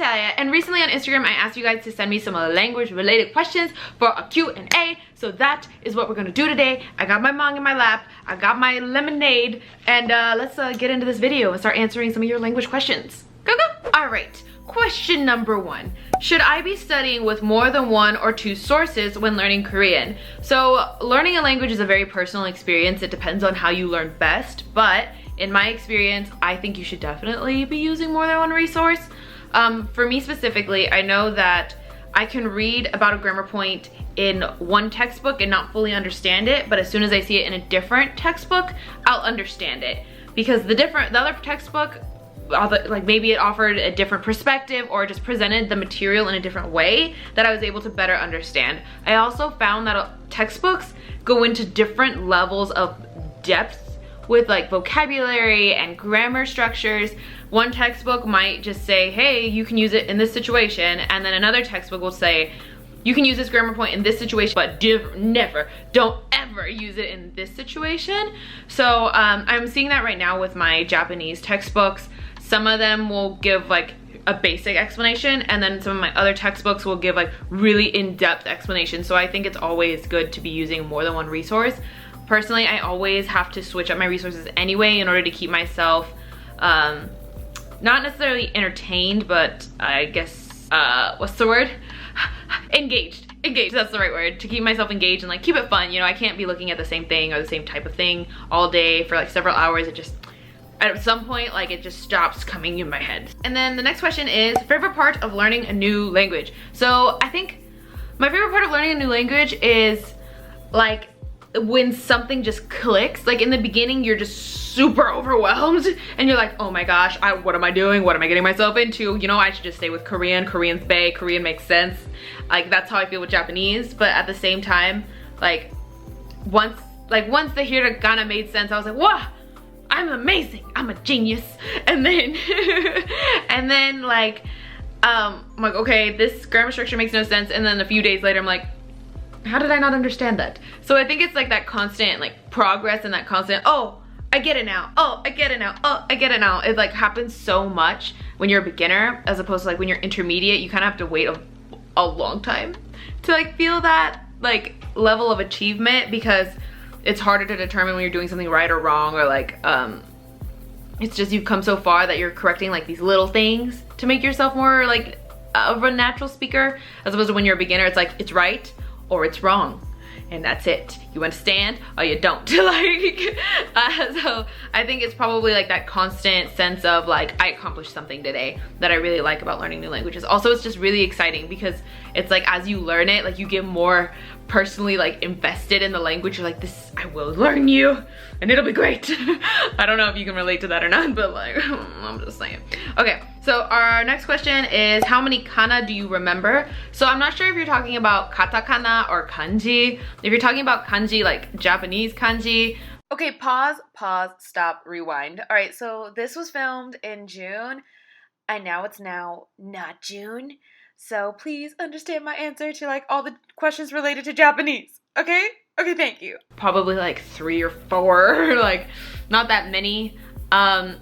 Natalia, and recently on Instagram I asked you guys to send me some language related questions for a Q&A, so that is what we're gonna do today. I got my manga in my lap, I got my lemonade, and let's get into this video and start answering some of your language questions. Go go! Alright, question number 1. Should I be studying with more than 1 or 2 sources when learning Korean? So learning a language is a very personal experience. It depends on how you learn best, but in my experience, I think you should definitely be using more than 1 resource. For me specifically, I know that I can read about a grammar point in one textbook and not fully understand it, but as soon as I see it in a different textbook, I'll understand it. Because the other textbook, like maybe it offered a different perspective or just presented the material in a different way that I was able to better understand. I also found that textbooks go into different levels of depth with like vocabulary and grammar structures. One textbook might just say, hey, you can use it in this situation, and then another textbook will say, you can use this grammar point in this situation, but don't ever use it in this situation. So I'm seeing that right now with my Japanese textbooks. Some of them will give like a basic explanation, and then some of my other textbooks will give like really in-depth explanations. So I think it's always good to be using more than 1 resource. Personally, I always have to switch up my resources anyway in order to keep myself not necessarily entertained, but I guess what's the word? Engaged, that's the right word. To keep myself engaged and like keep it fun, you know. I can't be looking at the same thing or the same type of thing all day for like several hours. It just, at some point, like it just stops coming in my head. And then the next question is favorite part of learning a new language. So I think my favorite part of learning a new language is like when something just clicks. Like in the beginning you're just super overwhelmed and you're like, oh my gosh, what am I doing? What am I getting myself into? You know, I should just stay with Korean. Korean's bae, Korean makes sense. Like that's how I feel with Japanese. But at the same time, like once the hiragana made sense, I was like, wow, I'm amazing, I'm a genius. And then I'm like, okay, this grammar structure makes no sense. And then a few days later I'm like, how did I not understand that? So I think it's like that constant like progress and that constant, oh, I get it now. Oh, I get it now. Oh, I get it now. It like happens so much when you're a beginner as opposed to like when you're intermediate. You kind of have to wait a long time to like feel that like level of achievement, because it's harder to determine when you're doing something right or wrong, or like it's just you've come so far that you're correcting like these little things to make yourself more like of a natural speaker, as opposed to when you're a beginner, it's like it's right or it's wrong, and that's it. You understand or you don't. Like so I think it's probably like that constant sense of like I accomplished something today that I really like about learning new languages. Also, it's just really exciting because it's like as you learn it, like you get more personally like invested in the language. You're like, this, I will learn you and it'll be great. I don't know if you can relate to that or not, but like I'm just saying. Okay, so our next question is how many kana do you remember? So I'm not sure if you're talking about katakana or kanji. If you're talking about kanji, like Japanese kanji. Okay, pause, stop, rewind. All right, so this was filmed in June, and now it's not June. So please understand my answer to like all the questions related to Japanese, okay? Okay, thank you. Probably like 3 or 4, like not that many. I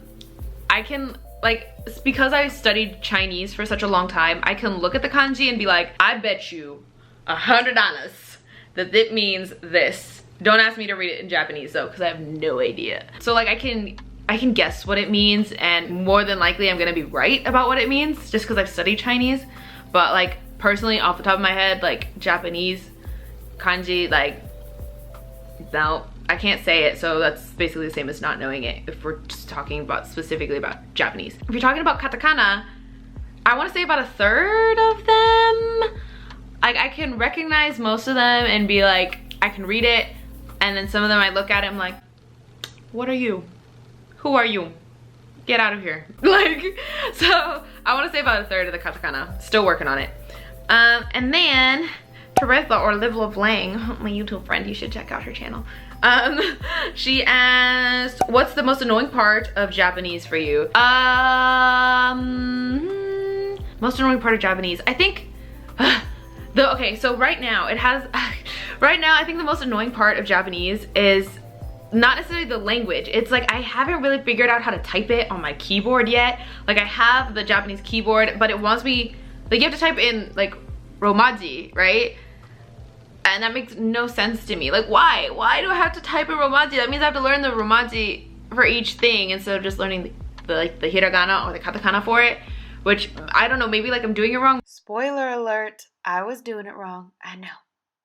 can like, because I studied Chinese for such a long time, I can look at the kanji and be like, I bet you $100 that it means this. Don't ask me to read it in Japanese though, because I have no idea. So like I can guess what it means, and more than likely I'm gonna be right about what it means just because I've studied Chinese. But like personally, off the top of my head, like Japanese kanji, like no, I can't say it, so that's basically the same as not knowing it if we're just talking about specifically about Japanese. If you're talking about katakana, I want to say about 1/3 of them. Like I can recognize most of them and be like, I can read it, and then some of them I look at it, I'm like, what are you? Who are you? Get out of here. Like, so I want to say about 1/3 of the katakana. Still working on it. And then Teresa, or Live Love Lang, my YouTube friend, you should check out her channel. She asked, what's the most annoying part of Japanese for you? Most annoying part of Japanese, I think, okay, so right now I think the most annoying part of Japanese is not necessarily the language. It's like I haven't really figured out how to type it on my keyboard yet. Like I have the Japanese keyboard, but it wants me, like you have to type in like Romaji, right? And that makes no sense to me. Like why? Why do I have to type in Romaji? That means I have to learn the Romaji for each thing instead of just learning the hiragana or the katakana for it, which I don't know, maybe like I'm doing it wrong. Spoiler alert, I was doing it wrong. I know,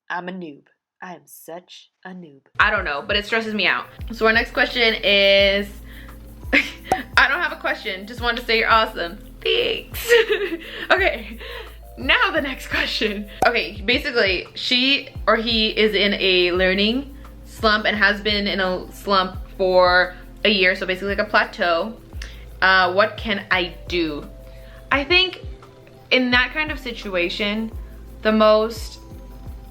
I'm a noob. I am such a noob. I don't know, but it stresses me out. So our next question is, I don't have a question, just wanted to say you're awesome. Thanks. Okay, now the next question. Okay, basically, she or he is in a learning slump and has been in a slump for a year, so basically like a plateau. What can I do? I think in that kind of situation, the most,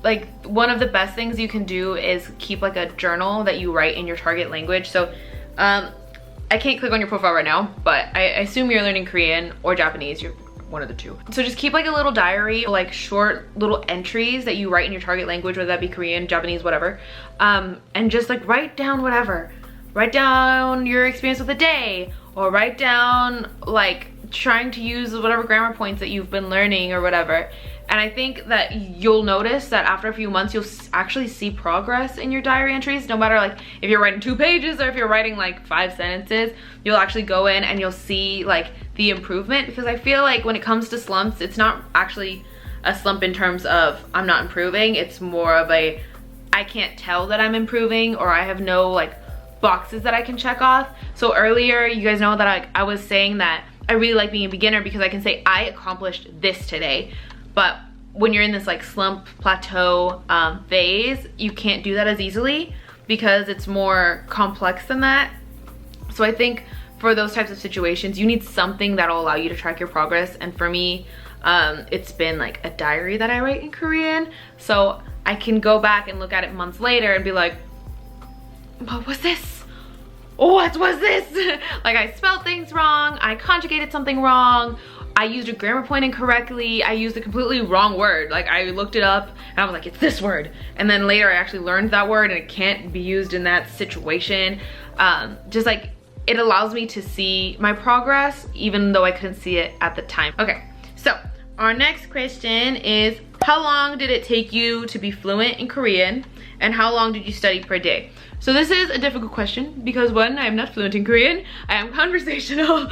like one of the best things you can do is keep like a journal that you write in your target language. So I can't click on your profile right now, but I assume you're learning Korean or Japanese. You're one of the two. So just keep like a little diary, like short little entries that you write in your target language, whether that be Korean, Japanese, whatever. And just like write down whatever. Write down your experience with the day, or write down like trying to use whatever grammar points that you've been learning or whatever. And I think that you'll notice that after a few months, you'll actually see progress in your diary entries. No matter like if you're writing 2 pages or if you're writing like 5 sentences, you'll actually go in and you'll see like the improvement. Because I feel like when it comes to slumps, it's not actually a slump in terms of I'm not improving. It's more of a I can't tell that I'm improving, or I have no like boxes that I can check off. So earlier, you guys know that I was saying that I really like being a beginner because I can say I accomplished this today. But when you're in this like slump plateau phase, you can't do that as easily because it's more complex than that. So I think for those types of situations, you need something that'll allow you to track your progress. And for me, it's been like a diary that I write in Korean. So I can go back and look at it months later and be like, what was this? What was this? Like I spelled things wrong, I conjugated something wrong, I used a grammar point incorrectly, I used a completely wrong word. Like I looked it up and I was like, it's this word. And then later I actually learned that word and it can't be used in that situation. Just like it allows me to see my progress even though I couldn't see it at the time. Okay, so our next question is, how long did it take you to be fluent in Korean? And how long did you study per day? So this is a difficult question because one, I am not fluent in Korean. I am conversational.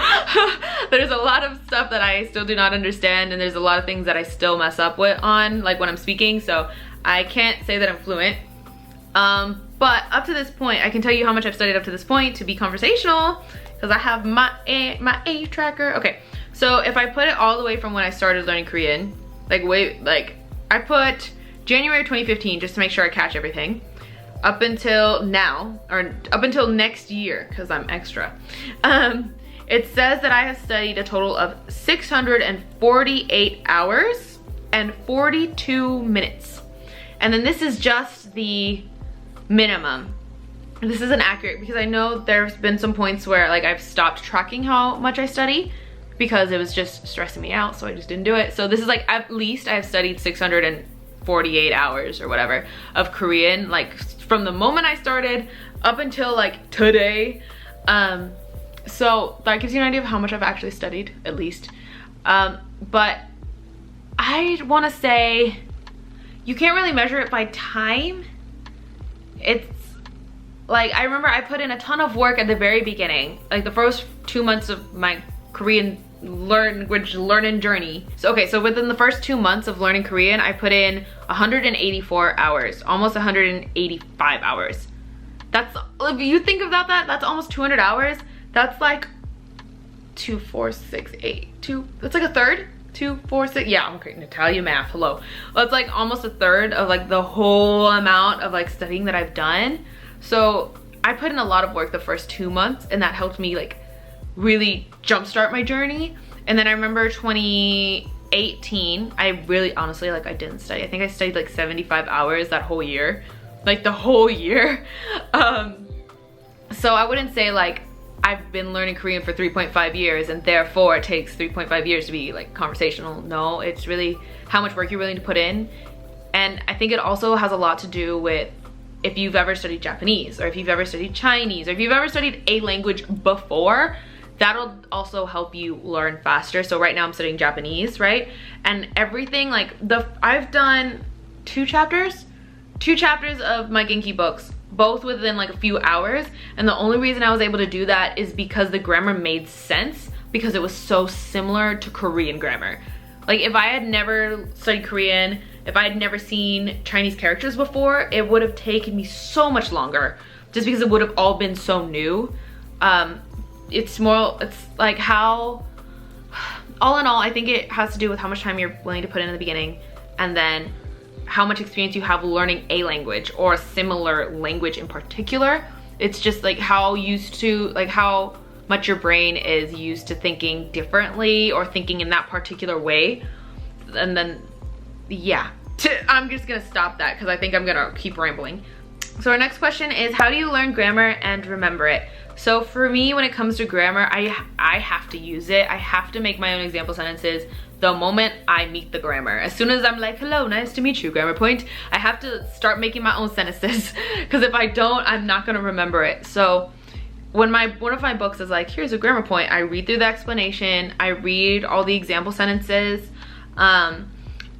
There's a lot of stuff that I still do not understand, and there's a lot of things that I still mess up with on, like when I'm speaking, so I can't say that I'm fluent. But up to this point, I can tell you how much I've studied up to this point to be conversational because I have my A tracker. Okay, so if I put it all the way from when I started learning Korean, I put January 2015 just to make sure I catch everything, up until now, or up until next year, because I'm extra. It says that I have studied a total of 648 hours and 42 minutes. And then this is just the minimum. This isn't accurate because I know there's been some points where like I've stopped tracking how much I study because it was just stressing me out, so I just didn't do it. So this is like, at least I've studied 648 hours or whatever of Korean, like from the moment I started up until like today. So that gives you an idea of how much I've actually studied, at least. But I want to say you can't really measure it by time. It's like, I remember I put in a ton of work at the very beginning, like the first 2 months of my Korean language learning journey. So okay, so within the first 2 months of learning Korean, I put in 184 hours, almost 185 hours. That's, if you think about that, that's almost 200 hours. That's like 2, 4, 6, 8, 2, that's like a third. 2, 4, 6, yeah, okay, Natalia math, hello. That's like almost a third of like the whole amount of like studying that I've done. So I put in a lot of work the first 2 months, and that helped me like really jumpstart my journey. And then I remember 2018, I really honestly, like I didn't study. I think I studied like 75 hours that whole year, like the whole year. So I wouldn't say like I've been learning Korean for 3.5 years and therefore it takes 3.5 years to be like conversational. No, it's really how much work you're willing to put in. And I think it also has a lot to do with if you've ever studied Japanese, or if you've ever studied Chinese, or if you've ever studied a language before, that'll also help you learn faster. So right now I'm studying Japanese, right? And everything, like I've done two chapters of my Genki books, both within like a few hours. And the only reason I was able to do that is because the grammar made sense, because it was so similar to Korean grammar. Like if I had never studied Korean, if I had never seen Chinese characters before, it would have taken me so much longer, just because it would have all been so new. It's like how, all in all, I think it has to do with how much time you're willing to put in the beginning, and then how much experience you have learning a language or a similar language in particular. It's just like how much your brain is used to thinking differently or thinking in that particular way. And then, yeah, I'm just gonna stop that because I think I'm gonna keep rambling. So our next question is, how do you learn grammar and remember it? So for me, when it comes to grammar, I have to use it. I have to make my own example sentences the moment I meet the grammar. As soon as I'm like, hello, nice to meet you, grammar point, I have to start making my own sentences, because if I don't, I'm not gonna remember it. So when one of my books is like, here's a grammar point, I read through the explanation, I read all the example sentences, and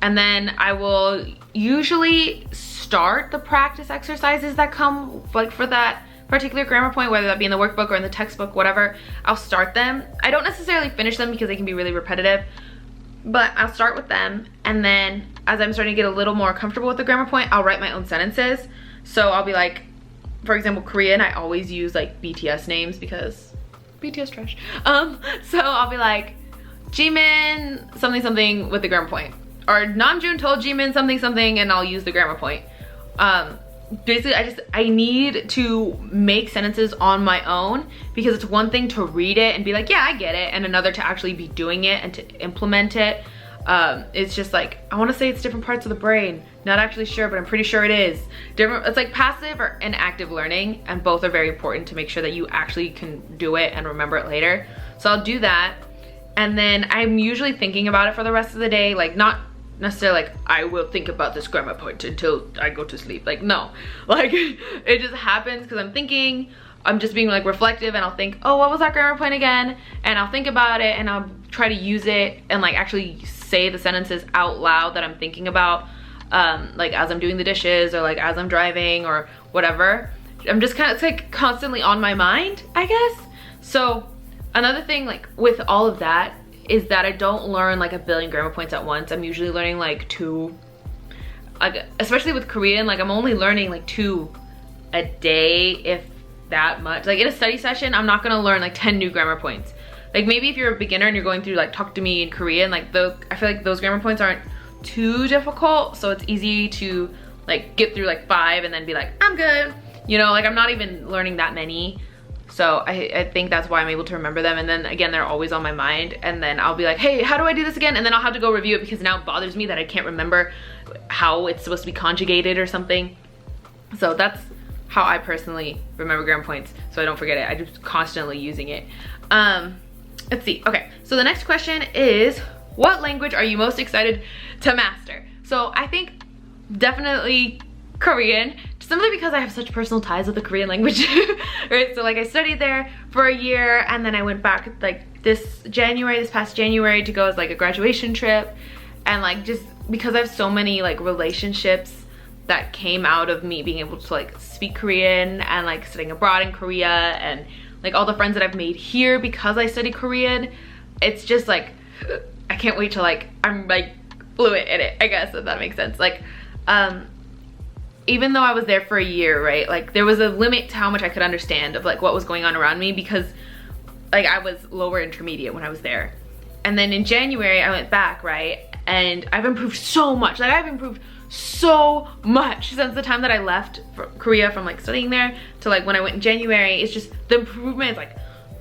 then I will usually start the practice exercises that come like for that particular grammar point, whether that be in the workbook or in the textbook, whatever. I'll start them. I don't necessarily finish them because they can be really repetitive, but I'll start with them, and then as I'm starting to get a little more comfortable with the grammar point, I'll write my own sentences. So I'll be like, for example, Korean, I always use like BTS names because BTS trash. So I'll be like, Jimin something something with the grammar point, or Namjoon told Jimin something something, and I'll use the grammar point. Basically, I need to make sentences on my own, because it's one thing to read it and be like, yeah, I get it, and another to actually be doing it and to implement it. It's just like, I want to say it's different parts of the brain. Not actually sure, but I'm pretty sure it is. Different. It's like passive and active learning, and both are very important to make sure that you actually can do it and remember it later. So I'll do that, and then I'm usually thinking about it for the rest of the day, like not necessarily like I will think about this grammar point until I go to sleep. Like no, like it just happens because I'm thinking, I'm just being like reflective, and I'll think, oh, what was that grammar point again? And I'll think about it, and I'll try to use it and like actually say the sentences out loud that I'm thinking about, like as I'm doing the dishes, or like as I'm driving, or whatever. I'm just kind of, it's like constantly on my mind, I guess. So another thing like with all of that is that I don't learn like a billion grammar points at once. I'm usually learning like 2, like, especially with Korean, like I'm only learning like 2 a day, if that much. Like in a study session, I'm not gonna learn like 10 new grammar points. Like maybe if you're a beginner and you're going through like talk to me in Korean, like I feel like those grammar points aren't too difficult, so it's easy to like get through like 5 and then be like, I'm good. You know, like I'm not even learning that many. So I think that's why I'm able to remember them. And then again, they're always on my mind. And then I'll be like, hey, how do I do this again? And then I'll have to go review it, because now it bothers me that I can't remember how it's supposed to be conjugated or something. So that's how I personally remember grammar points, so I don't forget it. I'm just constantly using it. Let's see. Okay, so the next question is, what language are you most excited to master? So I think definitely Korean, simply because I have such personal ties with the Korean language. Right, so like I studied there for a year, and then I went back like this past January to go as like a graduation trip, and like just because I have so many like relationships that came out of me being able to like speak Korean, and like studying abroad in Korea, and like all the friends that I've made here because I study Korean, it's just like I can't wait to like, I'm like fluent in it, I guess, if that makes sense. Like even though I was there for a year, right, like there was a limit to how much I could understand of like what was going on around me, because like I was lower intermediate when I was there. And then in January I went back, right, and I've improved so much. Like I've improved so much since the time that I left Korea from like studying there to like when I went in January. It's just the improvement is like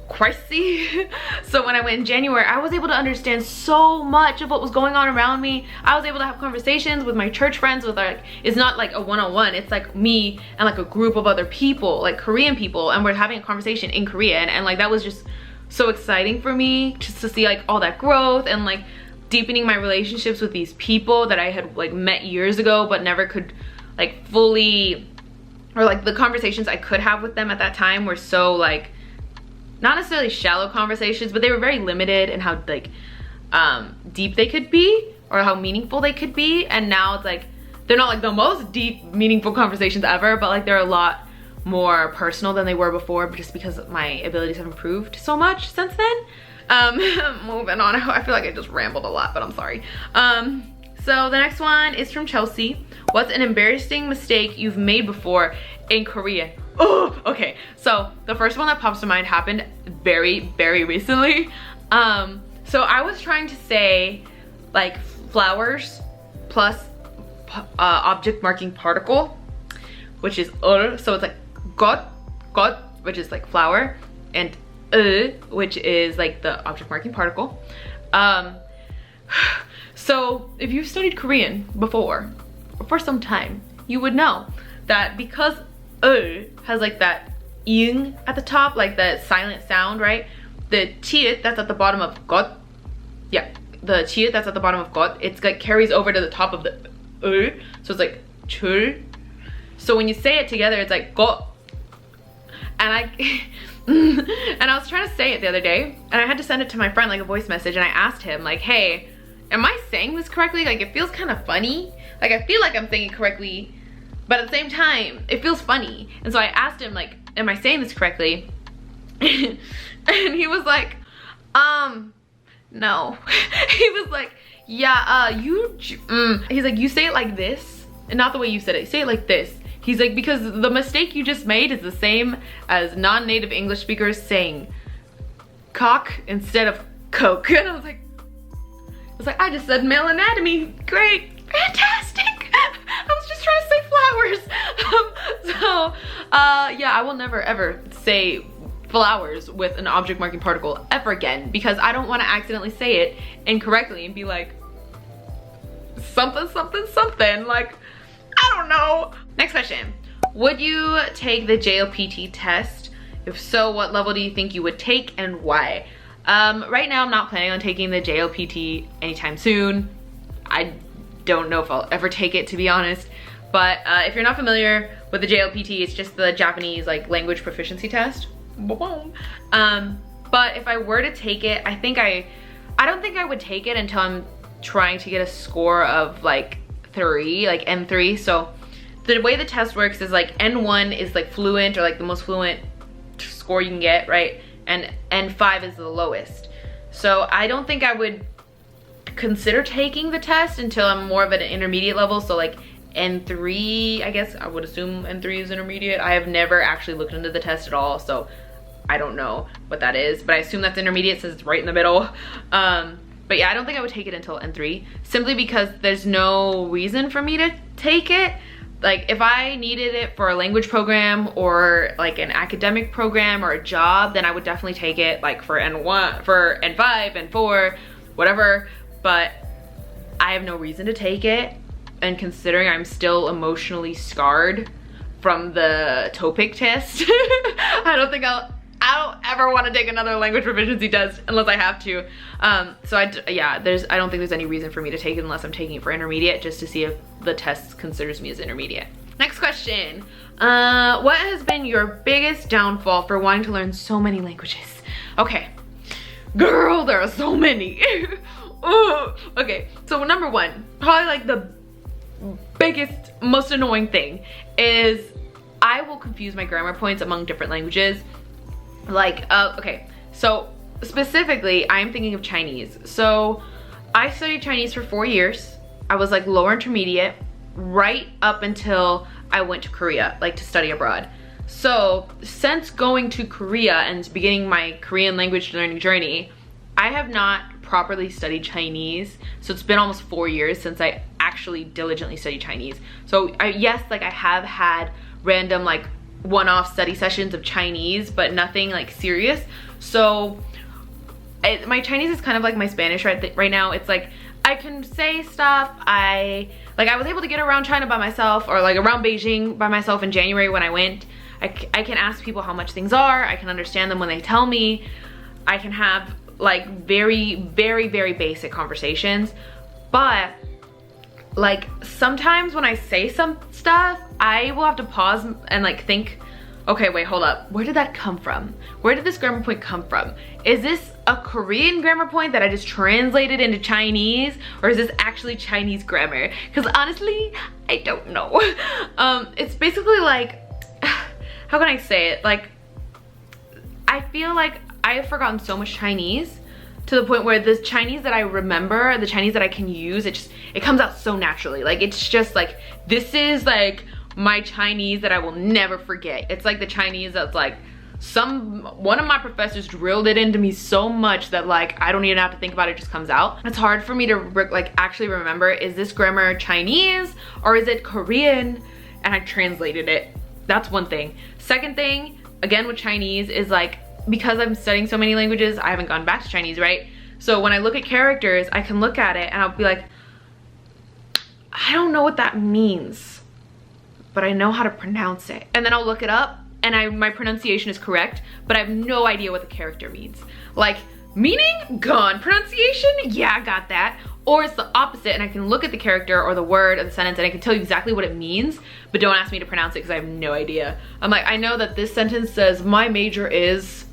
crazy. So when I went in January, I was able to understand so much of what was going on around me. I was able to have conversations with my church friends with like, it's not like a one-on-one, it's like me and like a group of other people, like Korean people, and we're having a conversation in Korean, and like that was just so exciting for me just to see like all that growth, and like deepening my relationships with these people that I had like met years ago but never could like fully or like the conversations I could have with them at that time were so like, not necessarily shallow conversations, but they were very limited in how like deep they could be or how meaningful they could be. And now it's like, they're not like the most deep, meaningful conversations ever, but like they're a lot more personal than they were before, just because my abilities have improved so much since then. Moving on, I feel like I just rambled a lot, but I'm sorry. So the next one is from Chelsea. What's an embarrassing mistake you've made before in Korea? Oh, okay. So the first one that pops to mind happened very, very recently. So I was trying to say like flowers plus object marking particle, which is so it's like got, which is like flower, and which is like the object marking particle. So if you've studied Korean before, or for some time, you would know that because has like that ing at the top, like the silent sound, right? The tiet that's at the bottom of got, yeah, the tiet that's at the bottom of got, it's like carries over to the top of the so it's like chul. So when you say it together, it's like got. And I was trying to say it the other day, and I had to send it to my friend, like a voice message, and I asked him like, hey, am I saying this correctly? Like, it feels kind of funny. Like, I feel like I'm saying it correctly, but at the same time, it feels funny. And so I asked him like, am I saying this correctly? And he was like, no. He was like, yeah, he's like, you say it like this, and not the way you said it. You say it like this. He's like, because the mistake you just made is the same as non-native English speakers saying cock instead of coke. And I was like, I just said male anatomy. Great, fantastic. I was just trying to say flowers. Yeah, I will never ever say flowers with an object marking particle ever again, because I don't want to accidentally say it incorrectly and be like something something something, like I don't know. Next question. Would you take the JLPT test? If so, what level do you think you would take and why? Right now I'm not planning on taking the JLPT anytime soon. I don't know if I'll ever take it, to be honest. But if you're not familiar with the JLPT, it's just the Japanese like language proficiency test. But if I were to take it, I don't think I would take it until I'm trying to get a score of like 3, like N3. So the way the test works is like N1 is like fluent, or like the most fluent score you can get, right? And N5 is the lowest. So I don't think I would consider taking the test until I'm more of an intermediate level. So like N3, I guess I would assume N3 is intermediate. I have never actually looked into the test at all, so I don't know what that is, but I assume that's intermediate since it's right in the middle. But yeah, I don't think I would take it until N3, simply because there's no reason for me to take it. Like if I needed it for a language program or like an academic program or a job, then I would definitely take it like for N1, for N5, N4, whatever. But I have no reason to take it. And considering I'm still emotionally scarred from the TOPIK test, I don't ever want to take another language proficiency test unless I have to. So I don't think there's any reason for me to take it unless I'm taking it for intermediate, just to see if the test considers me as intermediate. Next question. What has been your biggest downfall for wanting to learn so many languages? Okay, girl, there are so many. Okay, so number one, probably like the biggest, most annoying thing is I will confuse my grammar points among different languages. Like, okay, so specifically, I'm thinking of Chinese. So I studied Chinese for 4 years. I was like lower intermediate right up until I went to Korea, like to study abroad. So since going to Korea and beginning my Korean language learning journey, I have not properly studied Chinese. So it's been almost 4 years since I actually diligently studied Chinese. So yes, like I have had random like one-off study sessions of Chinese, but nothing like serious. So my Chinese is kind of like my Spanish right now. It's like I can say stuff. I was able to get around China by myself, or like around Beijing by myself in January when I went. I can ask people how much things are. I can understand them when they tell me. I can have like very, very, very basic conversations. But like sometimes when I say some stuff, I will have to pause and like think, okay, wait, hold up. Where did that come from? Where did this grammar point come from? Is this a Korean grammar point that I just translated into Chinese? Or is this actually Chinese grammar? Because honestly, I don't know. It's basically like, how can I say it? Like, I feel like I have forgotten so much Chinese to the point where the Chinese that I remember, the Chinese that I can use, it comes out so naturally. Like, it's just like, this is like my Chinese that I will never forget. It's like the Chinese that's like, one of my professors drilled it into me so much that like, I don't even have to think about it, it just comes out. It's hard for me to like actually remember, is this grammar Chinese or is it Korean? And I translated it. That's one thing. Second thing, again with Chinese, is like, because I'm studying so many languages, I haven't gone back to Chinese, right? So when I look at characters, I can look at it and I'll be like, I don't know what that means, but I know how to pronounce it. And then I'll look it up and my pronunciation is correct, but I have no idea what the character means. Like, meaning gone, pronunciation, yeah, I got that. Or it's the opposite and I can look at the character or the word or the sentence and I can tell you exactly what it means, but don't ask me to pronounce it because I have no idea. I'm like, I know that this sentence says my major is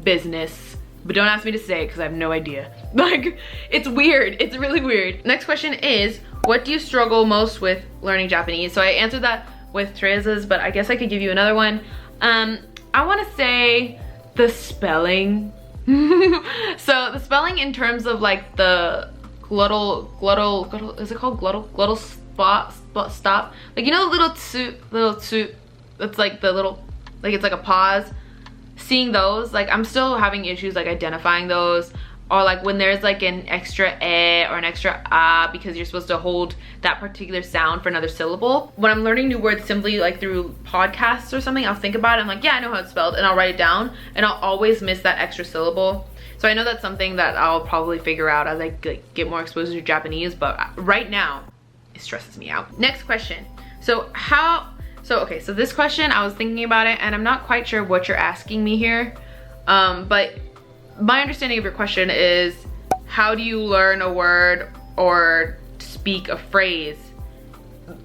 business, but don't ask me to say it because I have no idea. Like, it's weird, it's really weird. Next question is, what do you struggle most with learning Japanese? So I answered that with Teresa's, but I guess I could give you another one. I want to say the spelling. So the spelling in terms of like the glottal, is it called glottal stop? Like, you know the little tsu, that's like the little, like it's like a pause. Seeing those, like I'm still having issues like identifying those, or like when there's like an extra e or an extra ah because you're supposed to hold that particular sound for another syllable. When I'm learning new words simply like through podcasts or something, I'll think about it, I'm like, yeah, I know how it's spelled, and I'll write it down, and I'll always miss that extra syllable. So I know that's something that I'll probably figure out as I get more exposure to Japanese, but right now it stresses me out. Next question. Okay, so this question, I was thinking about it and I'm not quite sure what you're asking me here, but my understanding of your question is, how do you learn a word or speak a phrase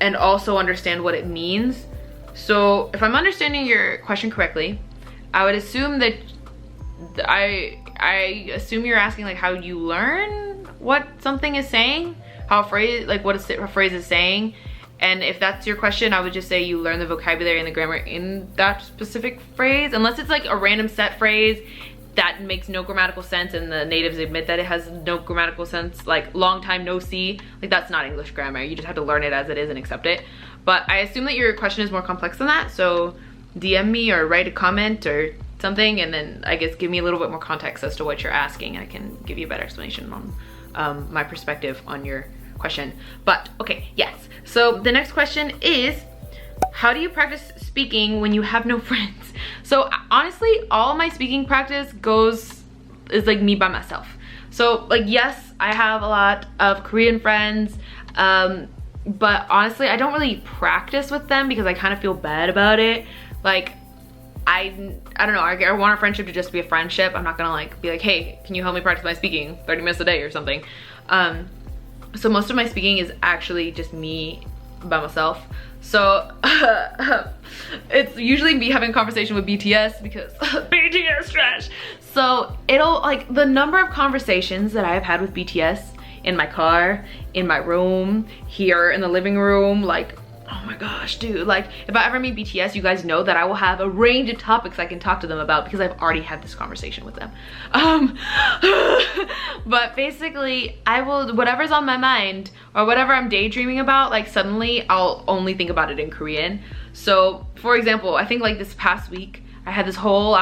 and also understand what it means? So if I'm understanding your question correctly, I would assume that I assume you're asking like how you learn what something is saying, how a phrase, like what a phrase is saying. And if that's your question, I would just say you learn the vocabulary and the grammar in that specific phrase, unless it's like a random set phrase that makes no grammatical sense and the natives admit that it has no grammatical sense, like long time no see, like that's not English grammar. You just have to learn it as it is and accept it. But I assume that your question is more complex than that, so DM me or write a comment or something, and then I guess give me a little bit more context as to what you're asking. I can give you a better explanation on my perspective on your question. But okay, yes. So the next question is, how do you practice speaking when you have no friends? So honestly, all my speaking practice is like me by myself. So like, yes, I have a lot of Korean friends, but honestly, I don't really practice with them because I kind of feel bad about it. Like, I don't know, I want our friendship to just be a friendship. I'm not gonna like be like, hey, can you help me practice my speaking 30 minutes a day or something. So most of my speaking is actually just me by myself. So it's usually me having a conversation with BTS because BTS trash. So it'll like, the number of conversations that I have had with BTS in my car, in my room, here in the living room, like, oh my gosh, dude, like if I ever meet BTS, you guys know that I will have a range of topics I can talk to them about because I've already had this conversation with them. But basically, I will, whatever's on my mind or whatever I'm daydreaming about, like suddenly I'll only think about it in Korean. So for example, I think like this past week, I had this whole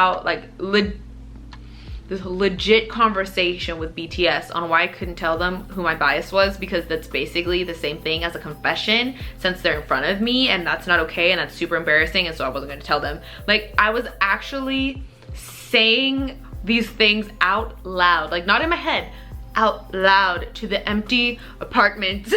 this legit conversation with BTS on why I couldn't tell them who my bias was, because that's basically the same thing as a confession since they're in front of me, and that's not okay and that's super embarrassing, and so I wasn't going to tell them. Like, I was actually saying these things out loud, like not in my head, out loud to the empty apartment,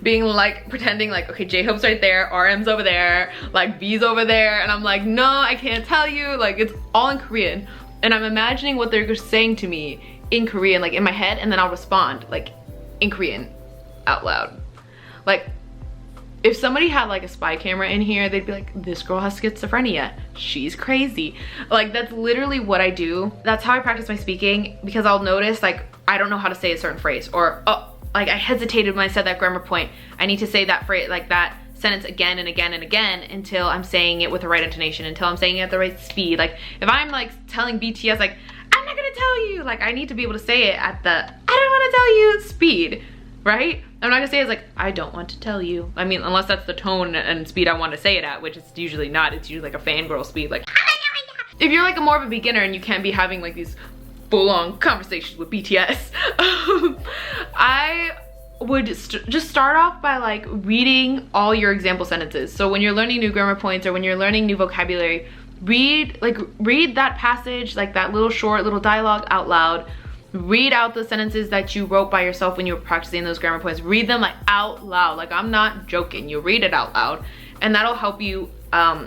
being like, pretending like, okay, J-Hope's right there, RM's over there, like V's over there, and I'm like, no, I can't tell you, like it's all in Korean. And I'm imagining what they're saying to me in Korean, like in my head, and then I'll respond like in Korean out loud. Like, if somebody had like a spy camera in here, they'd be like, this girl has schizophrenia, she's crazy. Like, that's literally what I do. That's how I practice my speaking, because I'll notice like I don't know how to say a certain phrase, or oh, like I hesitated when I said that grammar point. I need to say that phrase, like that sentence again and again and again until I'm saying it with the right intonation, until I'm saying it at the right speed. Like if I'm like telling BTS like, I'm not gonna tell you, like I need to be able to say it at the, I don't wanna tell you speed, right? I'm not gonna say it's like, I don't want to tell you. I mean, unless that's the tone and speed I want to say it at, which it's usually not. It's usually like a fangirl speed, like, if you're like a more of a beginner and you can't be having like these full-on conversations with BTS, I would just start off by like reading all your example sentences. So when you're learning new grammar points or when you're learning new vocabulary, read that passage, like that little short little dialogue out loud. Read out the sentences that you wrote by yourself when you were practicing those grammar points. Read them like out loud. Like, I'm not joking. You read it out loud, and that'll help you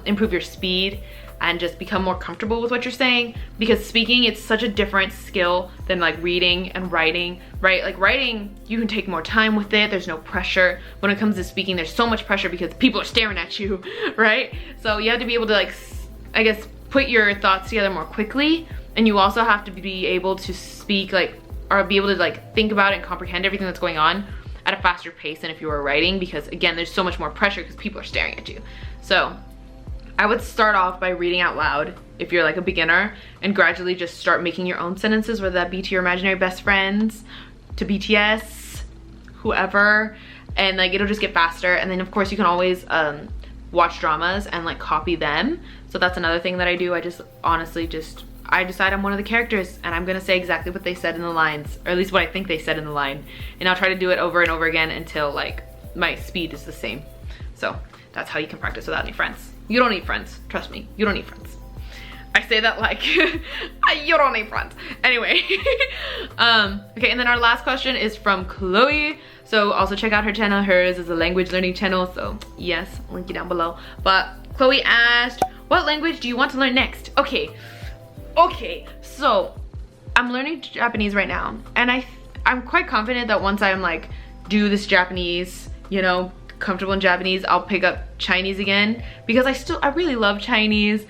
improve your speed and just become more comfortable with what you're saying, because speaking, it's such a different skill than like reading and writing, right? Like writing, you can take more time with it. There's no pressure. When it comes to speaking, there's so much pressure because people are staring at you, right? So you have to be able to like, I guess, put your thoughts together more quickly. And you also have to be able to speak like, or be able to like think about it and comprehend everything that's going on at a faster pace than if you were writing, because again, there's so much more pressure because people are staring at you. So I would start off by reading out loud if you're like a beginner, and gradually just start making your own sentences, whether that be to your imaginary best friends, to BTS, whoever, and like it'll just get faster. And then of course you can always watch dramas and like copy them. So that's another thing that I do. I just honestly I decide I'm one of the characters and I'm gonna say exactly what they said in the lines, or at least what I think they said in the line, and I'll try to do it over and over again until like my speed is the same. So that's how you can practice without any friends. You don't need friends, trust me, you don't need friends. I say that like, you don't need friends. Anyway, okay, and then our last question is from Chloe. So also check out her channel. Hers is a language learning channel, so yes, link it down below. But Chloe asked, what language do you want to learn next? Okay, so I'm learning Japanese right now, and I'm quite confident that once I'm like do this Japanese, you know, comfortable in Japanese, I'll pick up Chinese again, because I really love Chinese,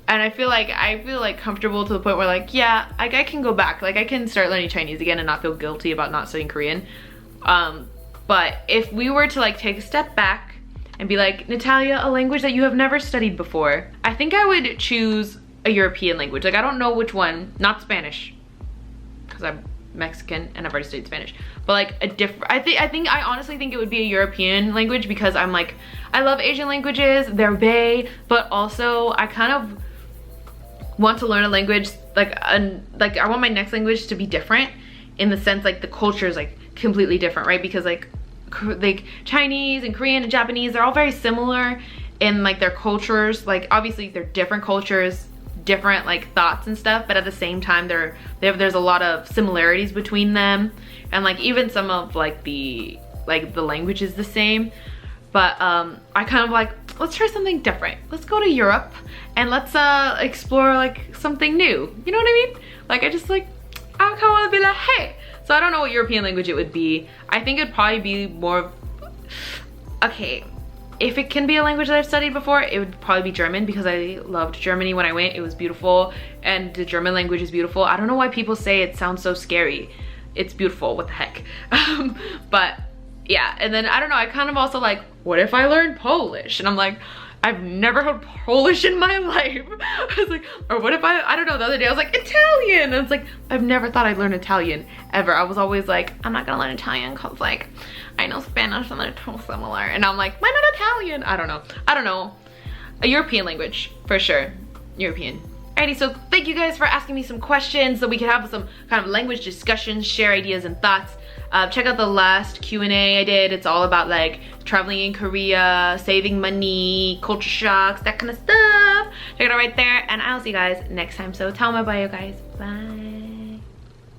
and I feel like comfortable to the point where like, yeah, like I can go back, like I can start learning Chinese again and not feel guilty about not studying Korean. But if we were to like take a step back and be like, Natalia, a language that you have never studied before, I think I would choose a European language. Like I don't know which one, not Spanish, because I'm Mexican and I've already studied Spanish, but like a different, I honestly think it would be a European language, because I'm like, I love Asian languages, they're bae, but also I kind of want to learn a language like I want my next language to be different, in the sense like the culture is like completely different, right? Because like Chinese and Korean and Japanese, they're all very similar in like their cultures. Like obviously they're different cultures, different like thoughts and stuff, but at the same time there's a lot of similarities between them, and like even some of like the language is the same. But I kind of like, let's try something different. Let's go to Europe and let's explore like something new, you know what I mean? Like I kind of want to be like, hey. So I don't know what European language it would be. I think it'd probably be more, okay, if it can be a language that I've studied before, it would probably be German, because I loved Germany when I went. It was beautiful, and the German language is beautiful. I don't know why people say it sounds so scary. It's beautiful, what the heck. But yeah, and then I don't know, I kind of also like, what if I learned Polish? And I'm like, I've never heard Polish in my life. I was like, or what if I don't know, the other day I was like, Italian. And it's like, I've never thought I'd learn Italian ever. I was always like, I'm not gonna learn Italian because like, I know Spanish and they're too similar. And I'm like, why not Italian? I don't know. A European language, for sure. European. Alrighty, so thank you guys for asking me some questions so we can have some kind of language discussions, share ideas and thoughts. Check out the last Q&A I did. It's all about like traveling in Korea, saving money, culture shocks, that kind of stuff. Check it out right there, and I'll see you guys next time. So tell me bye, you guys. Bye.